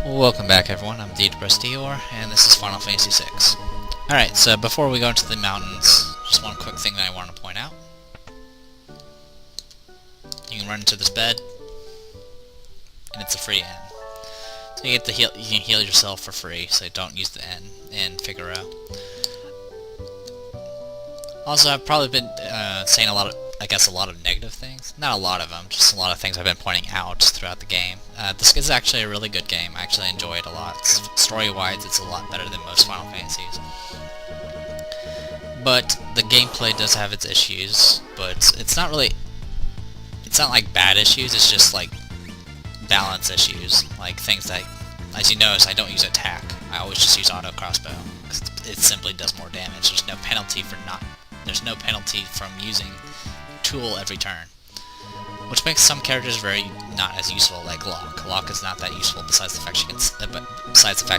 Welcome back everyone, I'm Dior, and this is Final Fantasy VI. Alright, so before we go into the mountains, just one quick thing that I want to point out. You can run into this bed, and it's a free inn. So you get to heal, you can heal yourself for free, so don't use the inn in Figaro. Also, I've probably been saying a lot of negative things. Not a lot of them, just a lot of things I've been pointing out throughout the game. This is actually a really good game. I actually enjoy it a lot. Story-wise, it's a lot better than most Final Fantasies. But the gameplay does have its issues, but it's not like bad issues, it's just like balance issues. Like things that, as you notice, I don't use attack. I always just use auto crossbow, because it simply does more damage. There's no penalty from using tool every turn, which makes some characters very not as useful, like Locke. Locke is not that useful besides the fact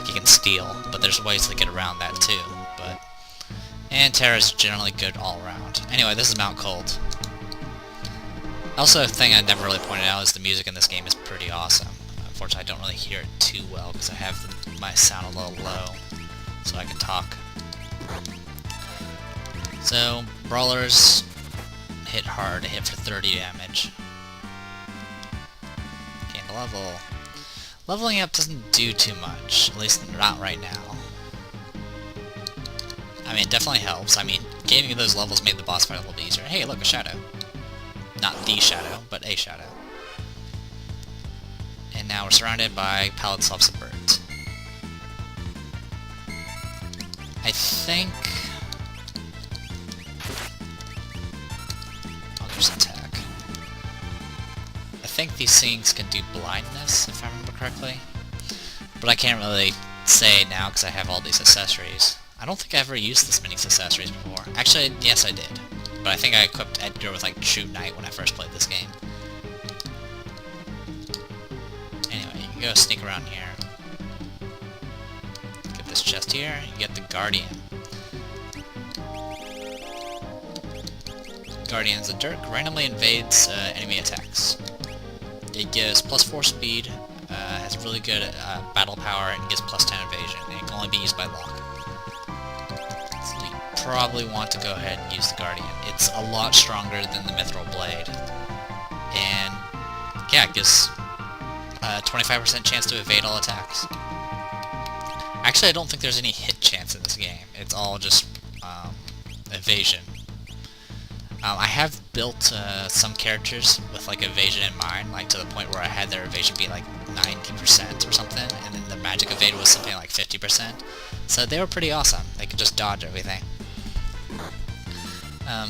you can steal, but there's ways to get around that too. And Terra's generally good all around. Anyway, this is Mount Cold. Also, a thing I never really pointed out is the music in this game is pretty awesome. Unfortunately, I don't really hear it too well because I have my sound a little low, so I can talk. So, brawlers hit hard, hit for 30 damage. Gain the level. Leveling up doesn't do too much, at least not right now. I mean, it definitely helps. I mean, gaining those levels made the boss fight a little bit easier. Hey, look, a shadow. Not the shadow, but a shadow. And now we're surrounded by pallid slabs of birds. I think attack. I think these things can do blindness, if I remember correctly. But I can't really say now because I have all these accessories. I don't think I ever used this many accessories before. Actually, yes I did. But I think I equipped Edgar with like True Knight when I first played this game. Anyway, you can go sneak around here. Get this chest here, you get the Guardian. Guardian's a Dirk, randomly invades enemy attacks. It gives +4 speed, has really good battle power, and gives +10 evasion, and it can only be used by Locke. So you probably want to go ahead and use the Guardian. It's a lot stronger than the Mithril Blade. And yeah, it gives a 25% chance to evade all attacks. Actually, I don't think there's any hit chance in this game. It's all just evasion. I have built some characters with like evasion in mind, like to the point where I had their evasion be like 90% or something, and then the magic evade was something like 50%. So they were pretty awesome. They could just dodge everything.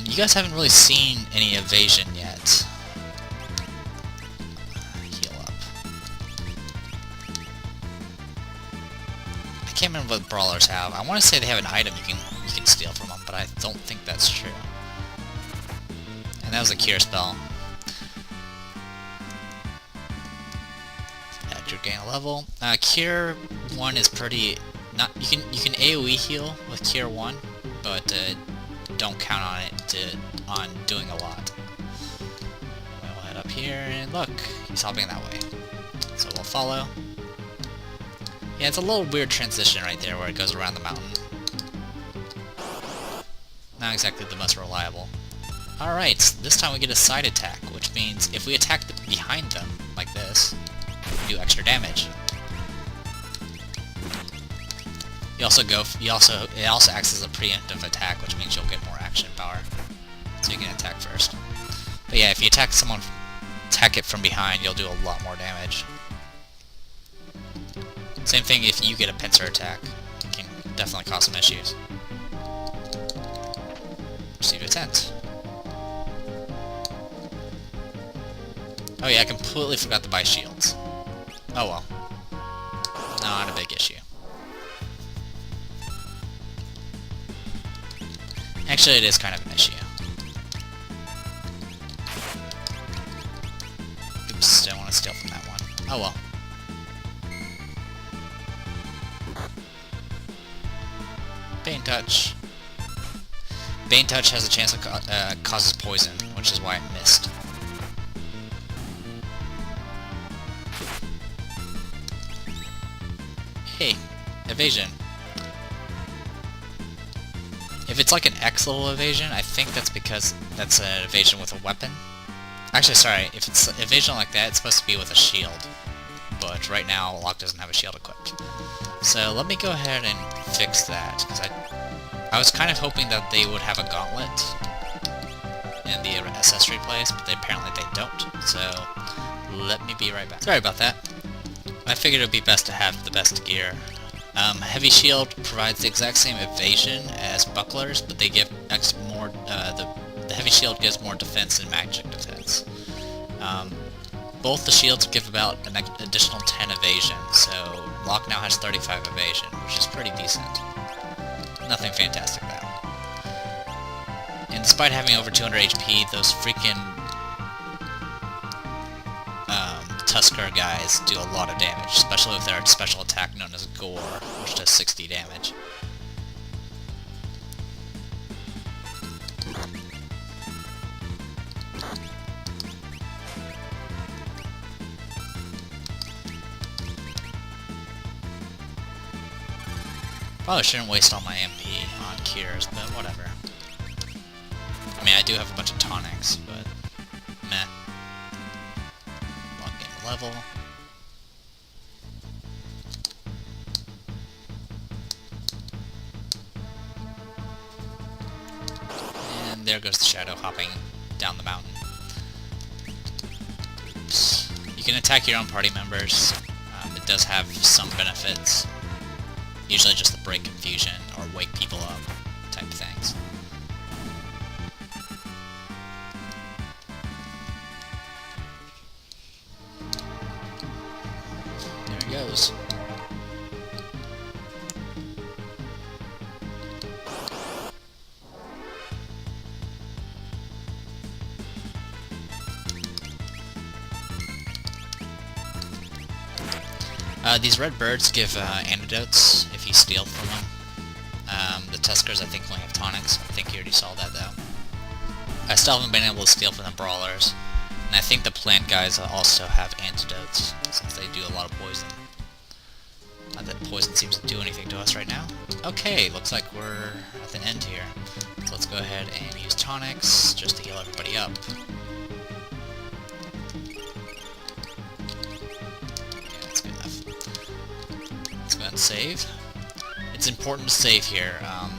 You guys haven't really seen any evasion yet. Heal up. I can't remember what brawlers have. I want to say they have an item you can steal from them, but I don't think that's true. And that was a cure spell. Edgar gain a level. Cure 1 is pretty you can AoE heal with Cure 1, but don't count on it on doing a lot. We'll head up here and look, he's hopping that way. So we'll follow. Yeah, it's a little weird transition right there where it goes around the mountain. Not exactly the most reliable. Alright, this time we get a side attack, which means if we attack behind them, like this, we do extra damage. It also acts as a preemptive attack, which means you'll get more action power. So you can attack first. But yeah, if you attack it from behind, you'll do a lot more damage. Same thing if you get a pincer attack. It can definitely cause some issues. Receive a tent. Oh yeah, I completely forgot to buy shields. Oh well. Not a big issue. Actually, it is kind of an issue. Oops, don't want to steal from that one. Oh well. Bane Touch. Bane Touch has a chance of causes poison, which is why it missed. Hey, evasion. If it's like an X level evasion, I think that's because that's an evasion with a weapon. Actually, sorry, if it's evasion like that, it's supposed to be with a shield. But right now, Locke doesn't have a shield equipped. So let me go ahead and fix that, because I was kind of hoping that they would have a gauntlet in the accessory place, but apparently they don't. So let me be right back. Sorry about that. I figured it would be best to have the best gear. Heavy shield provides the exact same evasion as bucklers, but they give more. The heavy shield gives more defense and magic defense. Both the shields give about an additional 10 evasion, so Locke now has 35 evasion, which is pretty decent. Nothing fantastic though. And despite having over 200 HP, those freaking Tusker guys do a lot of damage, especially with their special attack known as Gore, which does 60 damage. Probably shouldn't waste all my MP on cures, but whatever. I mean, I do have a bunch of tonics, but meh. Long game level. And there goes the shadow hopping down the mountain. Oops. You can attack your own party members. It does have some benefits. Usually just to break confusion or wake people up type things. There he goes. These red birds give antidotes if you steal from them. The Tuskers I think only have tonics. I think you already saw that though. I still haven't been able to steal from the brawlers. And I think the plant guys also have antidotes, since they do a lot of poison. Not that poison seems to do anything to us right now. Okay, looks like we're at the end here. So let's go ahead and use tonics, just to heal everybody up. Save. It's important to save here.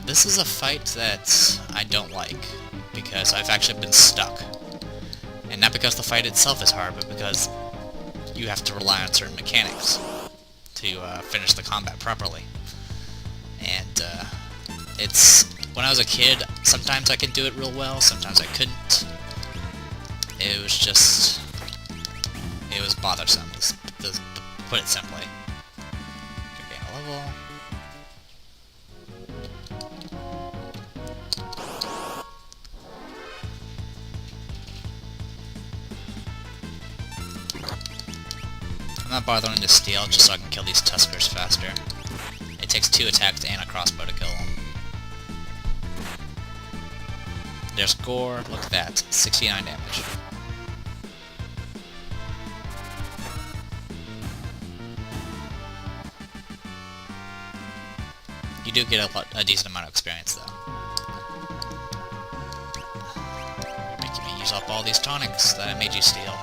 This is a fight that I don't like, because I've actually been stuck. And not because the fight itself is hard, but because you have to rely on certain mechanics to finish the combat properly. And it's... when I was a kid, sometimes I could do it real well, sometimes I couldn't. It was just... it was bothersome, to put it simply. Level. I'm not bothering to steal just so I can kill these Tuskers faster. It takes 2 attacks and a crossbow to kill them. There's Gore, look at that, 69 damage. You do get a decent amount of experience, though. You're making me use up all these tonics that I made you steal.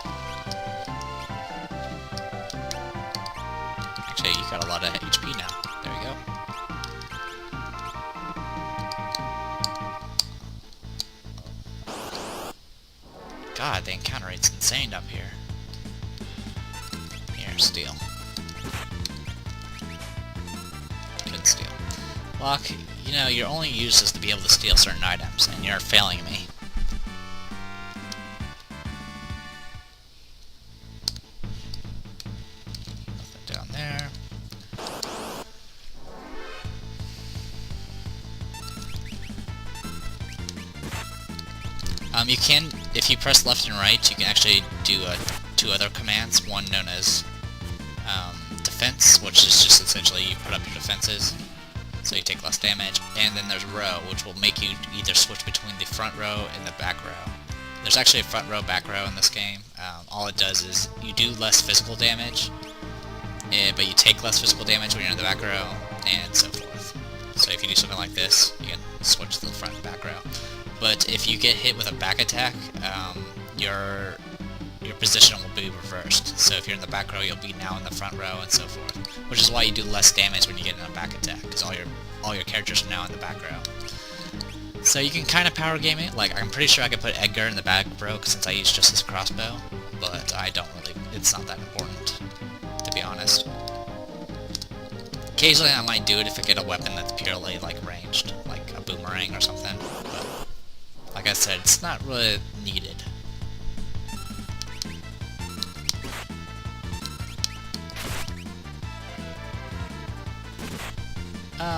Actually, you got a lot of HP now. There you go. God, the encounter rate's insane up here. Here, steal. Couldn't steal. Locke, you know, your only use is to be able to steal certain items, and you're failing me. Nothing down there. You can, if you press left and right, you can actually do 2 other commands. One known as defense, which is just essentially you put up your defenses, so you take less damage, and then there's row, which will make you either switch between the front row and the back row. There's actually a front row, back row in this game. All it does is you do less physical damage, but you take less physical damage when you're in the back row, and so forth. So if you do something like this, you can switch to the front and back row. But if you get hit with a back attack, your position will be reversed. So if you're in the back row, you'll be now in the front row, and so forth. Which is why you do less damage when you get in a back attack, because all your characters are now in the back row. So you can kind of power game it. Like, I'm pretty sure I could put Edgar in the back row since I use just his crossbow, but I don't really. It's not that important, to be honest. Occasionally I might do it if I get a weapon that's purely like ranged, like a boomerang or something. But like I said, it's not really needed.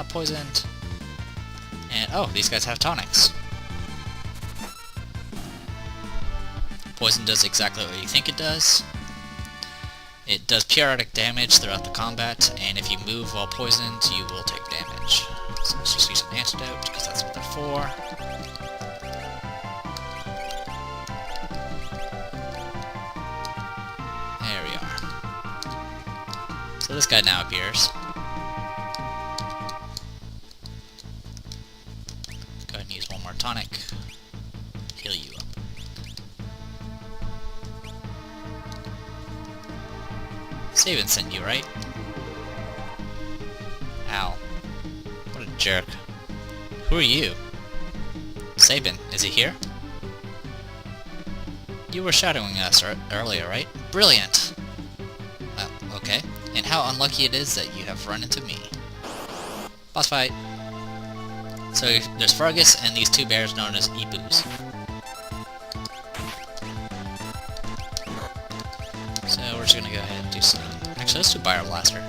Poisoned. And, oh, these guys have tonics. Poison does exactly what you think it does. It does periodic damage throughout the combat, and if you move while poisoned, you will take damage. So let's just use an antidote, because that's what they're for. There we are. So this guy now appears. Go ahead and use one more tonic. Heal you up. Sabin sent you, right? Ow. What a jerk. Who are you? Sabin, is he here? You were shadowing us earlier, right? Brilliant! Well, okay. And how unlucky it is that you have run into me. Boss fight. So there's Fergus and these two bears known as Ebus. So we're just gonna go ahead and do some... Actually, let's do Bio Blaster.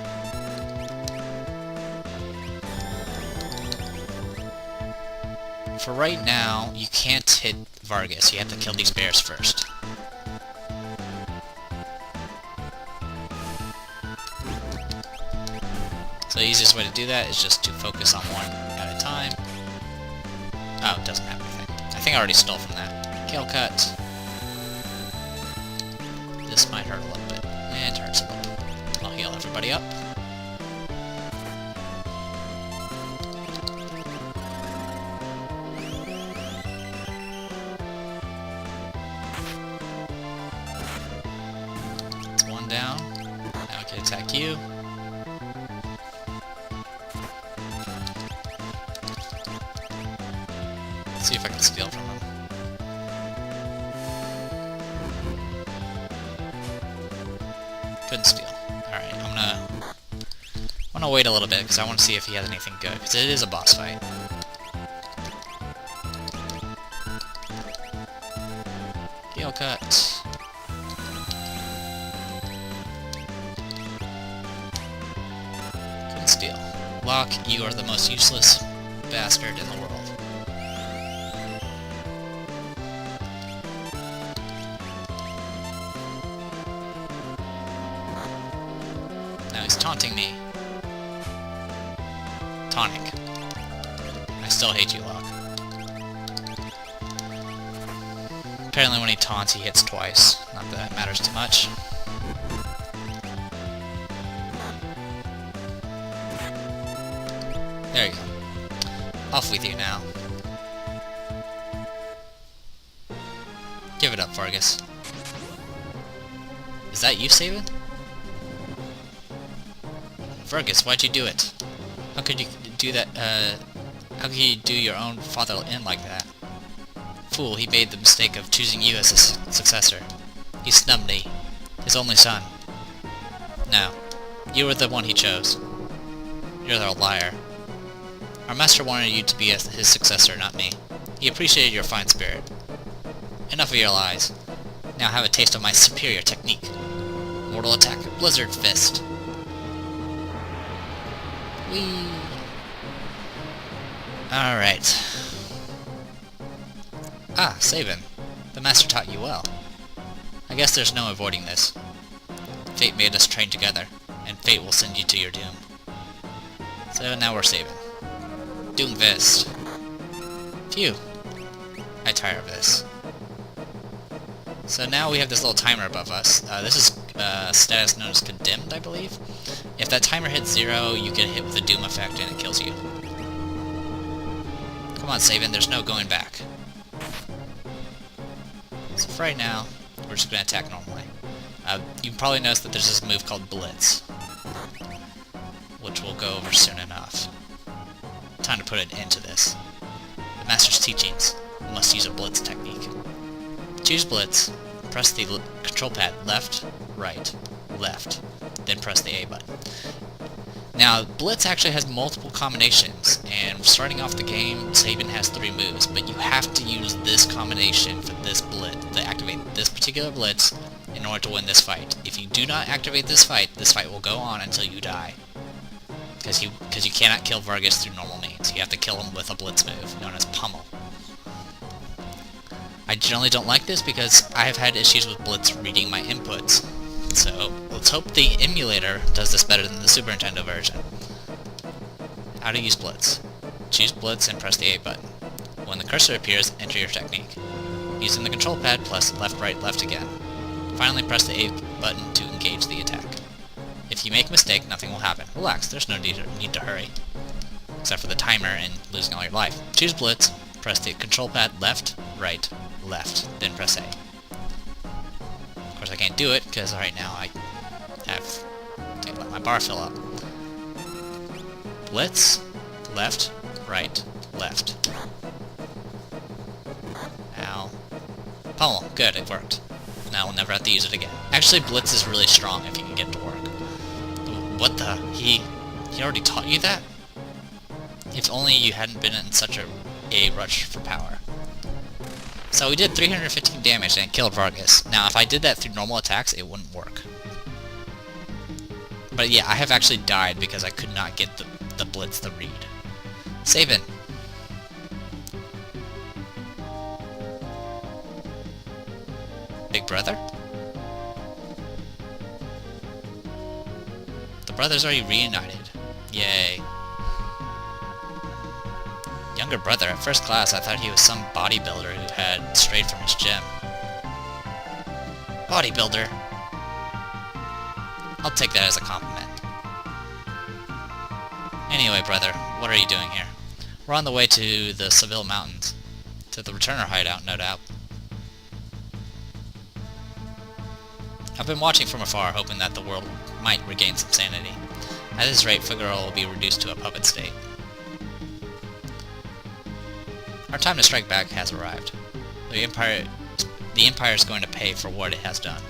For right now, you can't hit Vargas. You have to kill these bears first. So the easiest way to do that is just to focus on one at a time. Oh, it doesn't have anything. I think I already stole from that. Kale cut. This might hurt a little bit. And it hurts a little bit. I'll heal everybody up. That's one down. Now we can attack you. Let's see if I can steal from him. Couldn't steal. Alright, I'm gonna wait a little bit because I want to see if he has anything good, because it is a boss fight. Gale cut. Couldn't steal. Locke, you are the most useless bastard in the world. Now he's taunting me. Tonic. I still hate you, Locke. Apparently when he taunts, he hits twice. Not that it matters too much. There you go. Off with you now. Give it up, Fergus. Is that you, Sabin? Fergus, why'd you do it? How could you do that, how could you do your own father in like that? Fool, he made the mistake of choosing you as his successor. He snubbed me, his only son. No, you were the one he chose. You're a liar. Our master wanted you to be his successor, not me. He appreciated your fine spirit. Enough of your lies. Now have a taste of my superior technique. Mortal attack, Blizzard Fist. Whee! Alright. Ah, Sabin. The master taught you well. I guess there's no avoiding this. Fate made us train together, and fate will send you to your doom. So now we're Sabin. Doom Fist. Phew. I tire of this. So now we have this little timer above us. This is status known as condemned, I believe. If that timer hits 0, you get hit with a doom effect and it kills you. Come on, Sabin, there's no going back. So for right now, we're just going to attack normally. You probably noticed that there's this move called Blitz, which we'll go over soon enough. Time to put an end to this. The Master's teachings. You must use a Blitz technique. Choose Blitz, press the control pad left, right, left, then press the A button. Now, Blitz actually has multiple combinations, and starting off the game, Sabin has 3 moves, but you have to use this combination for this Blitz, to activate this particular Blitz, in order to win this fight. If you do not activate this fight will go on until you die. Because you cannot kill Vargas through normal means. You have to kill him with a Blitz move, known as Pummel. I generally don't like this because I have had issues with Blitz reading my inputs. So, let's hope the emulator does this better than the Super Nintendo version. How to use Blitz. Choose Blitz and press the A button. When the cursor appears, enter your technique. Using the control pad, press left, right, left again. Finally, press the A button to engage the attack. If you make a mistake, nothing will happen. Relax, there's no need to hurry. Except for the timer and losing all your life. Choose Blitz, press the control pad left, right, left, then press A. Of course I can't do it, because right now I have to let my bar fill up. Blitz, left, right, left. Ow. Pummel, good, it worked. Now we'll never have to use it again. Actually, Blitz is really strong if you can get it to work. What the? He already taught you that? If only you hadn't been in such a rush for power. So we did 315 damage and killed Vargas. Now if I did that through normal attacks, it wouldn't work. But yeah, I have actually died because I could not get the Blitz to read. Sabin. Big brother? The brothers are reunited. Yay. Younger brother. At first class, I thought he was some bodybuilder who had strayed from his gym. Bodybuilder. I'll take that as a compliment. Anyway, brother, what are you doing here? We're on the way to the Seville Mountains. To the Returner Hideout, no doubt. I've been watching from afar, hoping that the world might regain some sanity. At this rate, Figueroa will be reduced to a puppet state. Our time to strike back has arrived. The Empire is going to pay for what it has done.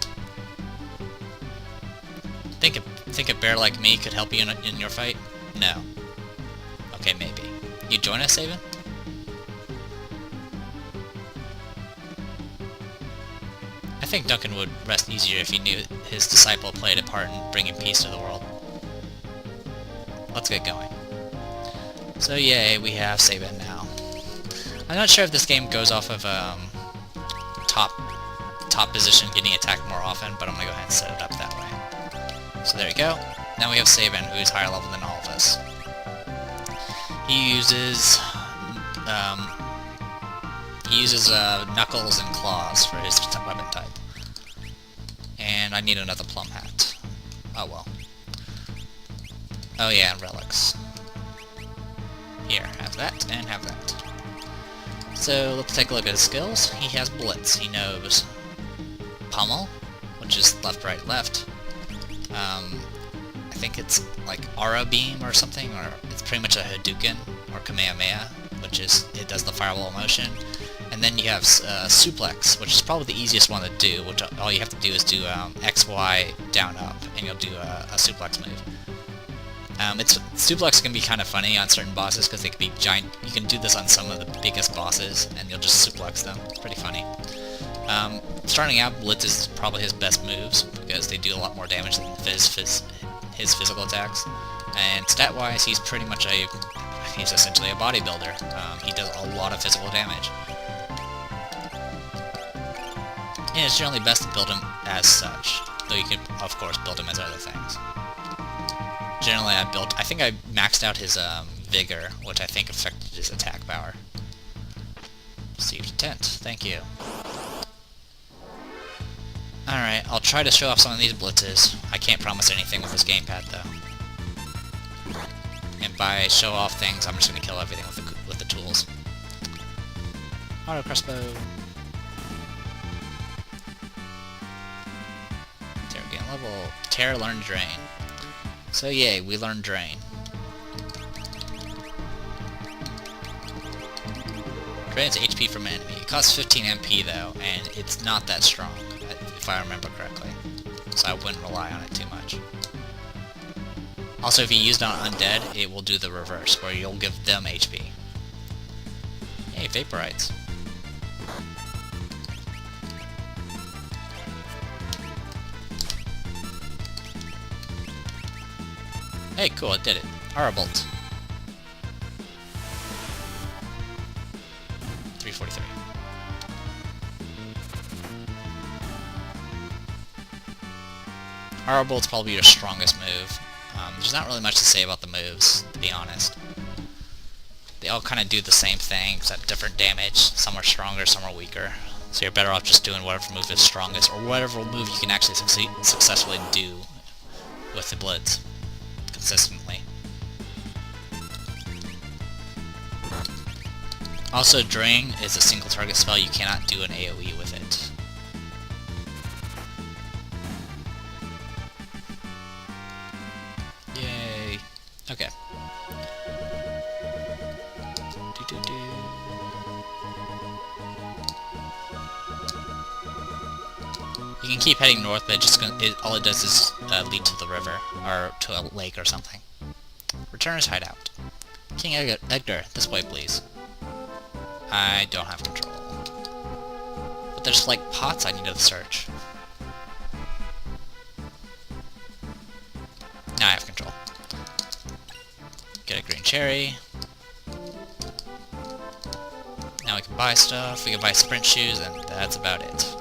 Think a bear like me could help you in your fight? No. Okay, maybe. You join us, Sabin? I think Duncan would rest easier if he knew his disciple played a part in bringing peace to the world. Let's get going. So yay, we have Sabin now. I'm not sure if this game goes off of top position getting attacked more often, but I'm gonna go ahead and set it up that way. So there you go. Now we have Sabin, who's higher level than all of us. He uses knuckles and claws for his weapon type. And I need another plum hat. Oh well. Oh yeah, and relics. Here, have that, and have that. So, let's take a look at his skills. He has Blitz. He knows Pummel, which is left, right, left. I think it's like Aura Beam or something, or it's pretty much a Hadouken, or Kamehameha, which is, it does the fireball motion. And then you have Suplex, which is probably the easiest one to do, which all you have to do is do X, Y, down, up, and you'll do a suplex move. Suplex can be kind of funny on certain bosses because they can be giant. You can do this on some of the biggest bosses, and you'll just suplex them. It's pretty funny. Starting out, Blitz is probably his best moves because they do a lot more damage than his physical attacks. And stat-wise, he's pretty much he's essentially a bodybuilder. He does a lot of physical damage. And it's generally best to build him as such, though you can, of course, build him as other things. Generally, I think I maxed out his vigor, which I think affected his attack power. Received a tent. Thank you. Alright, I'll try to show off some of these blitzes. I can't promise anything with this gamepad, though. And by show off things, I'm just going to kill everything with the tools. Auto crossbow. Terra gain level. Terra learned Drain. So yay, we learned Drain. Drains HP from an enemy. It costs 15 MP though, and it's not that strong, if I remember correctly. So I wouldn't rely on it too much. Also, if you use it on undead, it will do the reverse, where you'll give them HP. Hey, Vaporites. Hey, cool, it did it. Aura Bolt. 343. Aura Bolt's probably your strongest move. There's not really much to say about the moves, to be honest. They all kind of do the same thing, except different damage. Some are stronger, some are weaker. So you're better off just doing whatever move is strongest, or whatever move you can actually successfully do with the Blitz consistently. Also, Drain is a single target spell. You cannot do an AoE with it. Yay. Okay. You can keep heading north, but all it does is lead to the river, or to a lake or something. Returners Hideout. King Edgar, this way please. I don't have control. But there's like pots I need to search. Now I have control. Get a green cherry. Now we can buy stuff. We can buy sprint shoes, and that's about it.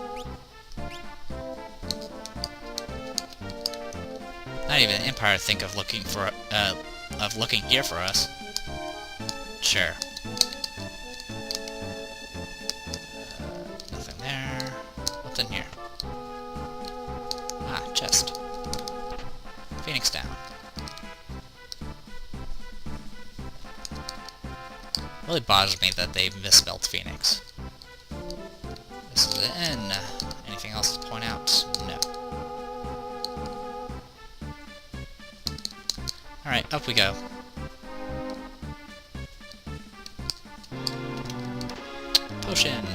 Not even Empire think of looking for looking here for us. Sure. Nothing there. What's in here? Ah, chest. Phoenix down. Really bothers me that they misspelled Phoenix. This is the N. Anything else to point out? No. Alright, up we go. Potion.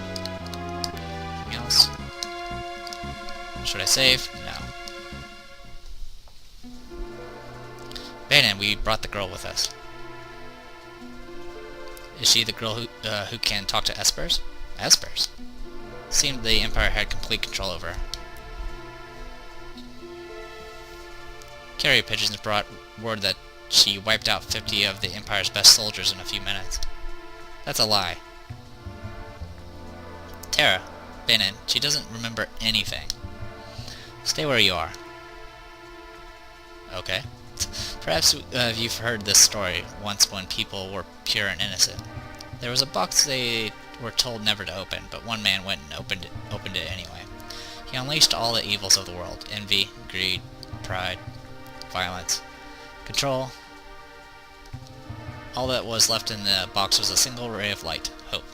Anything else? Should I save? No. Bannon, we brought the girl with us. Is she the girl who can talk to Espers? Espers? Seemed the Empire had complete control over her. Carrier pigeons brought word that she wiped out 50 of the Empire's best soldiers in a few minutes. That's a lie. Terra, Bannon, she doesn't remember anything. Stay where you are. Okay. Perhaps you've heard this story once when people were pure and innocent. There was a box they were told never to open, but one man went and opened it anyway. He unleashed all the evils of the world: envy, greed, pride, violence, control. All that was left in the box was a single ray of light: hope.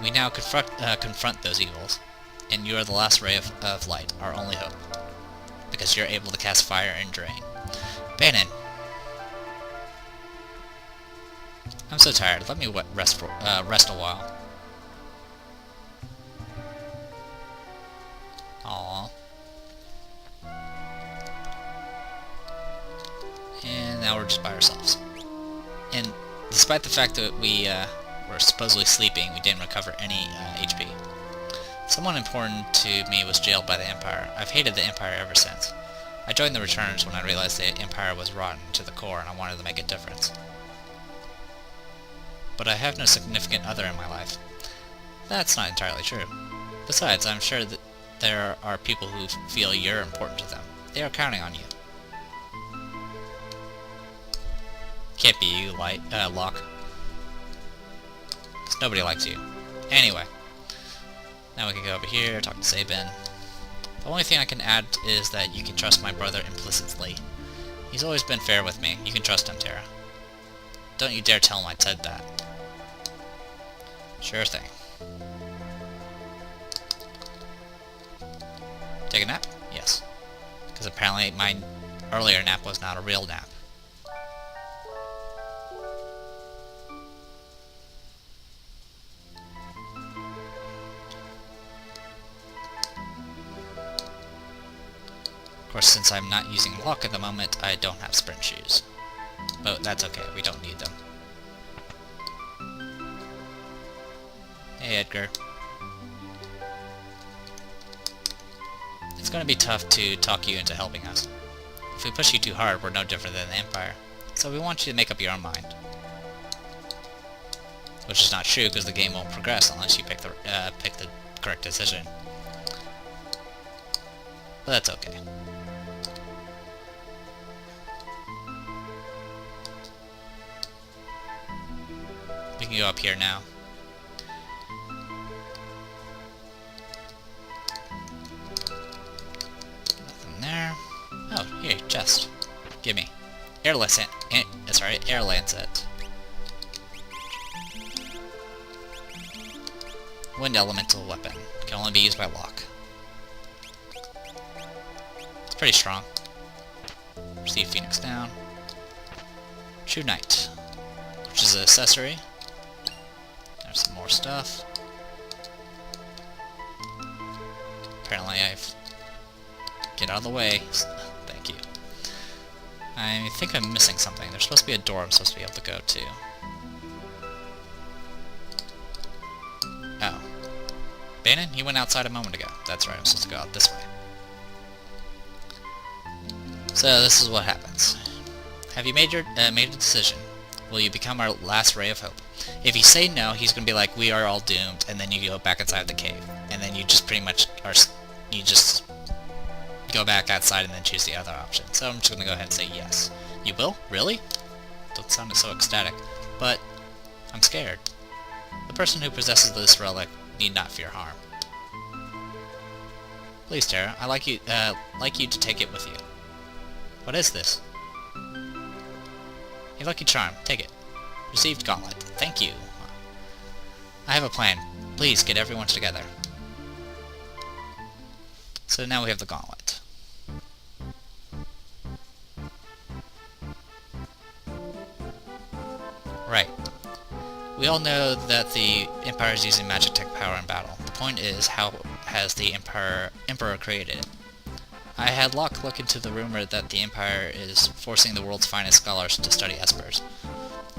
We now confront those evils, and you are the last ray of light, our only hope, because you're able to cast fire and drain. Bannon! I'm so tired. Let me rest a while. Aww. And now we're just by ourselves. And despite the fact that we were supposedly sleeping, we didn't recover any HP. Someone important to me was jailed by the Empire. I've hated the Empire ever since. I joined the Returners when I realized the Empire was rotten to the core and I wanted to make a difference. But I have no significant other in my life. That's not entirely true. Besides, I'm sure that there are people who feel you're important to them. They are counting on you. Can't be you, Locke. 'Cause nobody likes you. Anyway. Now we can go over here, talk to Sabin. The only thing I can add is that you can trust my brother implicitly. He's always been fair with me. You can trust him, Terra. Don't you dare tell him I said that. Sure thing. Take a nap? Yes. Because apparently my earlier nap was not a real nap. Of course, since I'm not using luck at the moment, I don't have sprint shoes. But that's okay, we don't need them. Hey, Edgar. It's gonna be tough to talk you into helping us. If we push you too hard, we're no different than the Empire. So we want you to make up your own mind. Which is not true, because the game won't progress unless you pick the correct decision. But that's okay. We can go up here now. Nothing there. Oh, here, chest. Gimme. Air lancet. Air lancet. Wind elemental weapon. Can only be used by Locke. It's pretty strong. Receive Phoenix down. True Knight, which is an accessory. There's some more stuff. Apparently I've... Get out of the way. Thank you. I think I'm missing something. There's supposed to be a door I'm supposed to be able to go to. Oh. Bannon? He went outside a moment ago. That's right, I'm supposed to go out this way. So this is what happens. Have you made a decision? Will you become our last ray of hope? If you say no, he's going to be like, we are all doomed, and then you go back inside the cave. And then you just pretty much are... You just go back outside and then choose the other option. So I'm just going to go ahead and say yes. You will? Really? Don't sound so ecstatic. But I'm scared. The person who possesses this relic need not fear harm. Please, Terra, I'd like you to take it with you. What is this? A lucky charm. Take it. Received gauntlet. Thank you. I have a plan. Please get everyone together. So now we have the gauntlet. Right. We all know that the Empire is using magic tech power in battle. The point is, how has the Emperor created it? I had Locke look into the rumor that the Empire is forcing the world's finest scholars to study espers.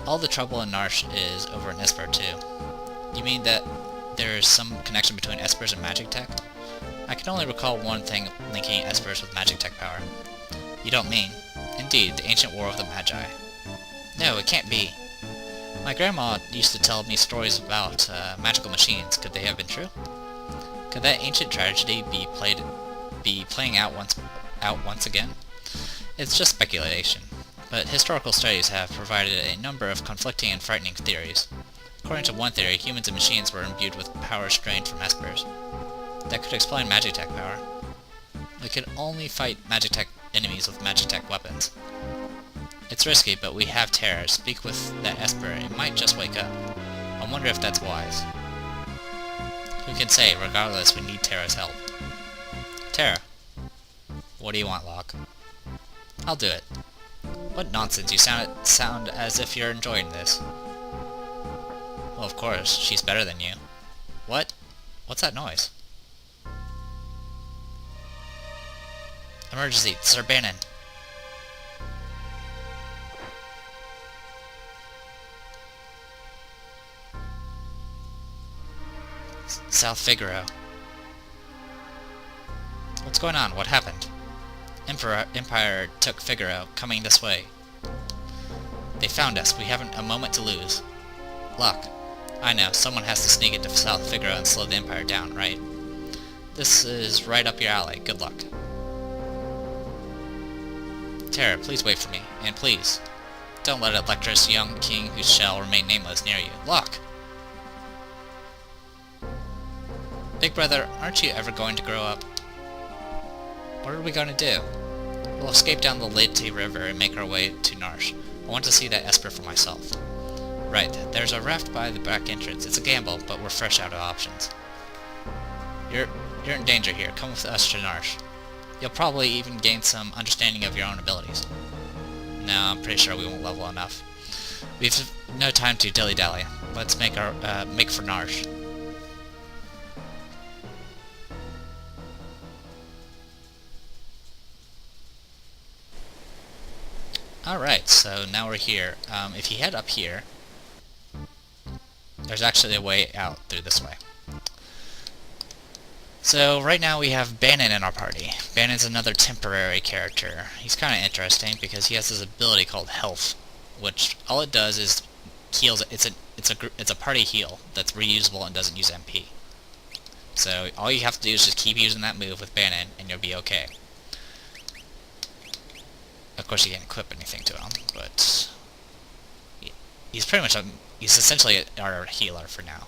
All the trouble in Narsh is over an esper too. You mean that there is some connection between espers and magic tech? I can only recall one thing linking espers with magic tech power. You don't mean? Indeed, the ancient war of the Magi. No, it can't be. My grandma used to tell me stories about magical machines. Could they have been true? Could that ancient tragedy be playing out once again? It's just speculation, but historical studies have provided a number of conflicting and frightening theories. According to one theory, humans and machines were imbued with power strained from espers. That could explain magic tech power. We can only fight magic tech enemies with magic tech weapons. It's risky, but we have Terra. Speak with that esper, it might just wake up. I wonder if that's wise. Who can say? Regardless, we need Terra's help. Terra. What do you want, Locke? I'll do it. What nonsense, you sound as if you're enjoying this. Well, of course, she's better than you. What? What's that noise? Emergency, Sir Bannon. South Figaro. What's going on? What happened? Empire took Figaro, coming this way. They found us. We haven't a moment to lose. Locke. I know. Someone has to sneak into South Figaro and slow the Empire down, right? This is right up your alley. Good luck. Terra, please wait for me. And please, don't let a lecherous young king who shall remain nameless near you. Locke! Big brother, aren't you ever going to grow up? What are we going to do? We'll escape down the Leyte River and make our way to Narsh. I want to see that Esper for myself. Right, there's a raft by the back entrance. It's a gamble, but we're fresh out of options. You're in danger here. Come with us to Narsh. You'll probably even gain some understanding of your own abilities. No, I'm pretty sure we won't level enough. We've no time to dilly-dally. Let's make for Narsh. Alright, so now we're here. If you head up here, there's actually a way out through this way. So right now we have Bannon in our party. Bannon's another temporary character. He's kind of interesting because he has this ability called Health, which all it does is heals. It's a party heal that's reusable and doesn't use MP. So all you have to do is just keep using that move with Bannon, and you'll be okay. Of course, you can't equip anything to him, but he's pretty much he's essentially our healer for now.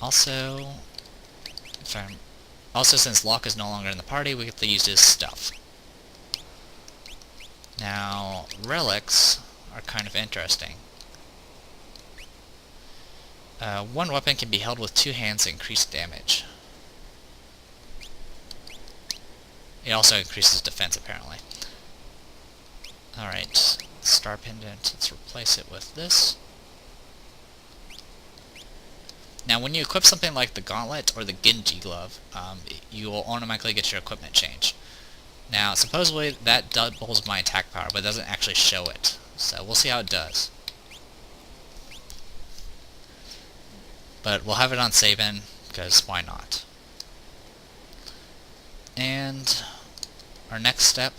Also, since Locke is no longer in the party, we get to use his stuff. Now, relics are kind of interesting. One weapon can be held with 2 hands to increase damage. It also increases defense, apparently. Alright, Star Pendant, let's replace it with this. Now when you equip something like the Gauntlet or the Genji Glove, you will automatically get your equipment change. Now supposedly that doubles my attack power, but it doesn't actually show it. So we'll see how it does. But we'll have it on Sabin, because why not? And our next step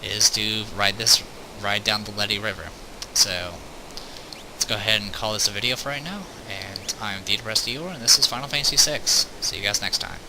is to ride down the Leyte River. So let's go ahead and call this a video for right now, and I'm Deed and this is Final Fantasy VI. See you guys next time.